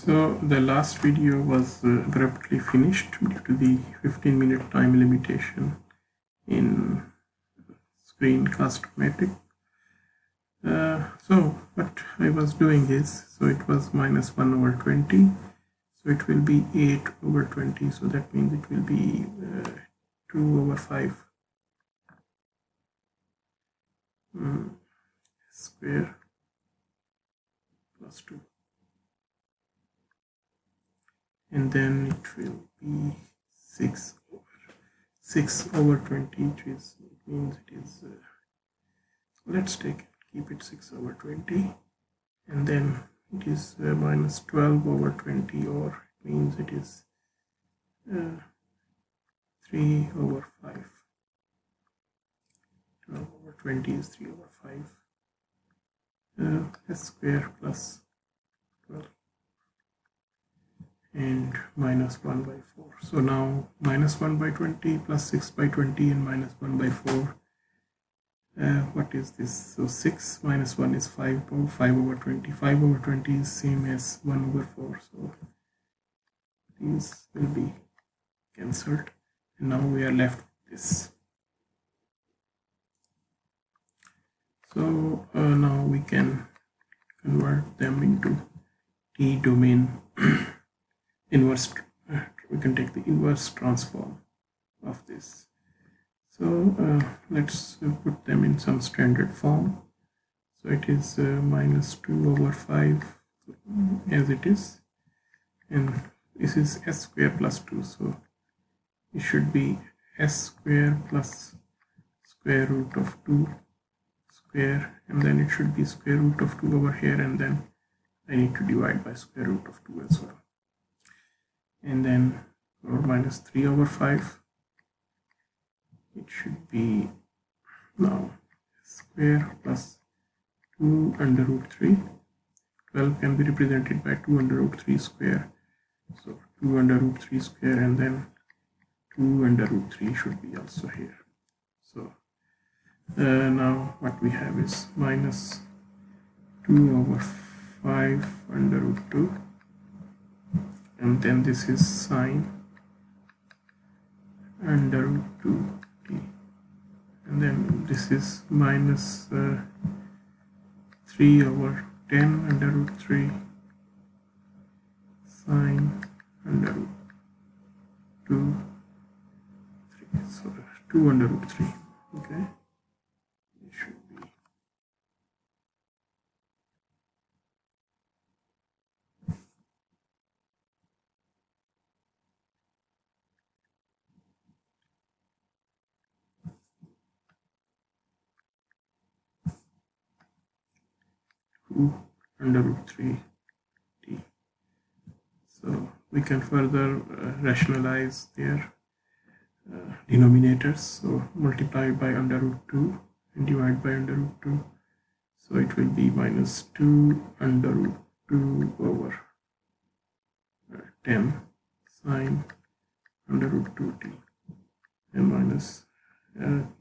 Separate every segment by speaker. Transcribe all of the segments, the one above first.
Speaker 1: So the last video was abruptly finished due to the 15-minute time limitation in screencast-o-matic. So what I was doing is, so it was -1/20, so it will be 8/20, so that means it will be 2/5 square plus 2. And then it will be 6/20, which is, it means it is, let's keep it 6/20, and then it is minus 12/20, or it means it is 3/5. 12/20 is 3/5 s square plus 12 and -1/4. So now -1/20 plus 6/20 and -1/4. What is this? So 6 minus 1 is 5/20. 5/20 is same as 1/4. So these will be cancelled, and now we are left with this. So now we can convert them into T domain inverse. We can take the inverse transform of this. So let's put them in some standard form. So it is -2/5 as it is, and this is s square plus 2, so it should be s square plus square root of 2 square, and then it should be square root of 2 over here, and then I need to divide by square root of 2 as well, and then or -3/5. It should be now square plus 2/√3. 12 can be represented by 2/√3 square, so 2/√3 square, and then 2/√3 should be also here. So now what we have is -2/5/√2, and then this is sine √2t, and then this is -3/10√3 sine √2, so 2/√3. Okay, it should be √3t. So we can further rationalize their denominators. So multiply by √2 and divide by √2. So it will be -2/√2/10 sine √2t, and minus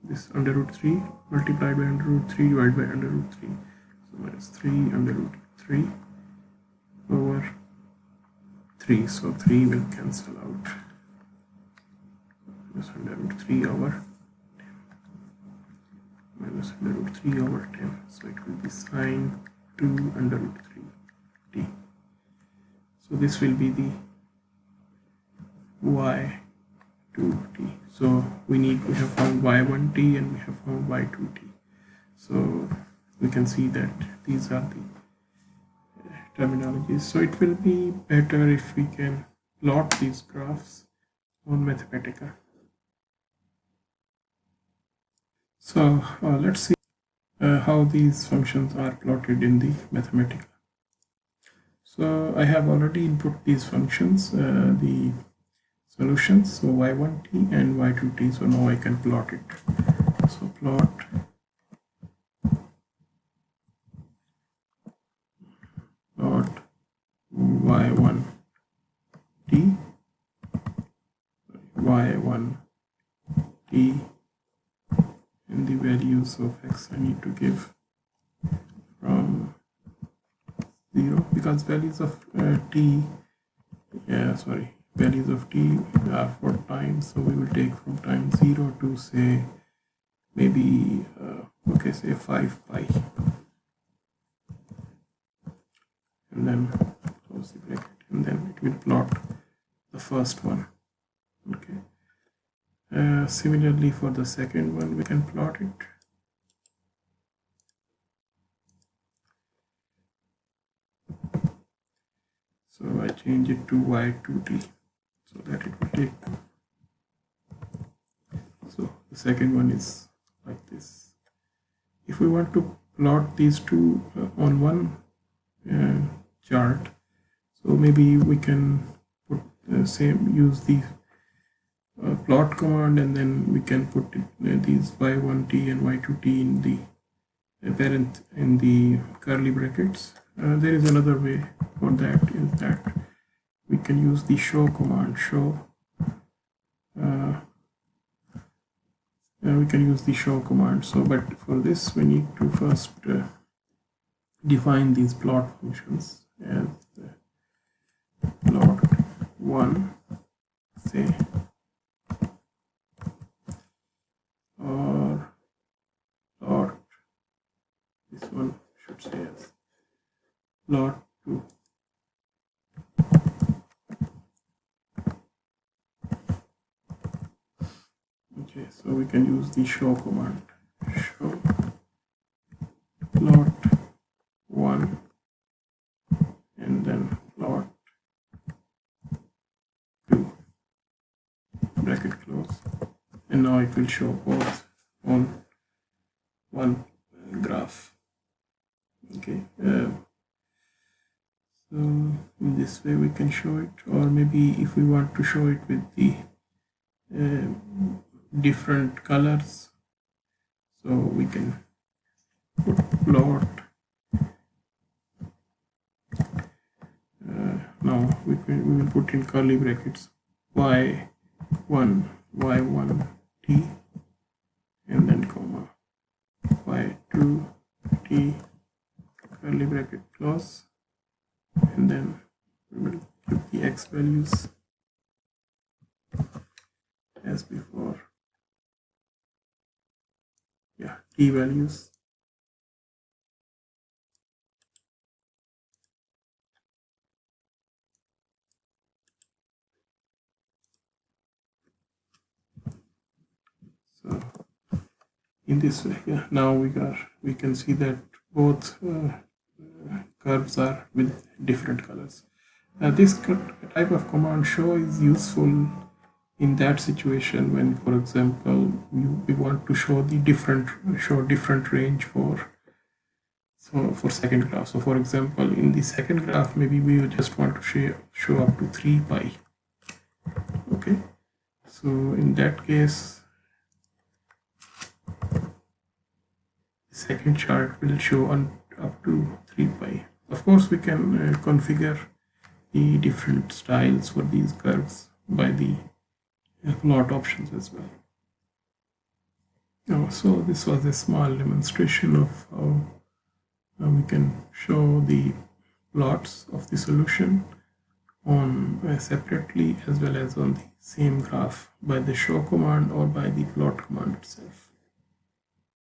Speaker 1: this √3 multiplied by √3 divided by √3. So -3/3/3, so 3 will cancel out. -√3/10 -√3/10, so it will be sine 2/√3t. So this will be the y2t. So we have found y1t and we have found y2t. So we can see that these are the terminologies. So it will be better if we can plot these graphs on Mathematica. So let's see how these functions are plotted in the Mathematica. So I have already input these functions, the solutions, so y1t and y2t. So now I can plot it. So plot y1t and the values of x I need to give from 0, because values of t, values of t are for time, so we will take from time 0 to say maybe okay, say 5 pi, and then close the bracket, and then it will plot the first one. Okay. Similarly for the second one we can plot it. So I change it to y2t so that it will take. So the second one is like this. If we want to plot these two on one chart, so maybe we can put use the plot command, and then we can put these y1t and y2t in the parent in the curly brackets. There is another way for that, is that we can use the show command. We can use the show command. So, but for this we need to first define these plot functions as plot 1, say, or plot, this one should say as plot 2. Okay, so we can use the show command. Show plot 1 and then plot 2, bracket close, and now it will show both on one graph. Okay, so in this way we can show it, or maybe if we want to show it with the different colors, so we can put plot. Now we will put in curly brackets y1 t, and then comma y2 t, curly bracket close, and then we will give the x values as before. Yeah, t values. So in this way, yeah, now we can see that both curves are with different colors. This type of command show is useful in that situation when, for example, we want to show the different range for second graph. So for example, in the second graph, maybe we just want to show up to 3 pi. Okay, so in that case, the second chart will show up to 3 pi. Of course, we can configure the different styles for these curves by the plot options as well. So this was a small demonstration of how we can show the plots of the solution on separately as well as on the same graph by the show command or by the plot command itself.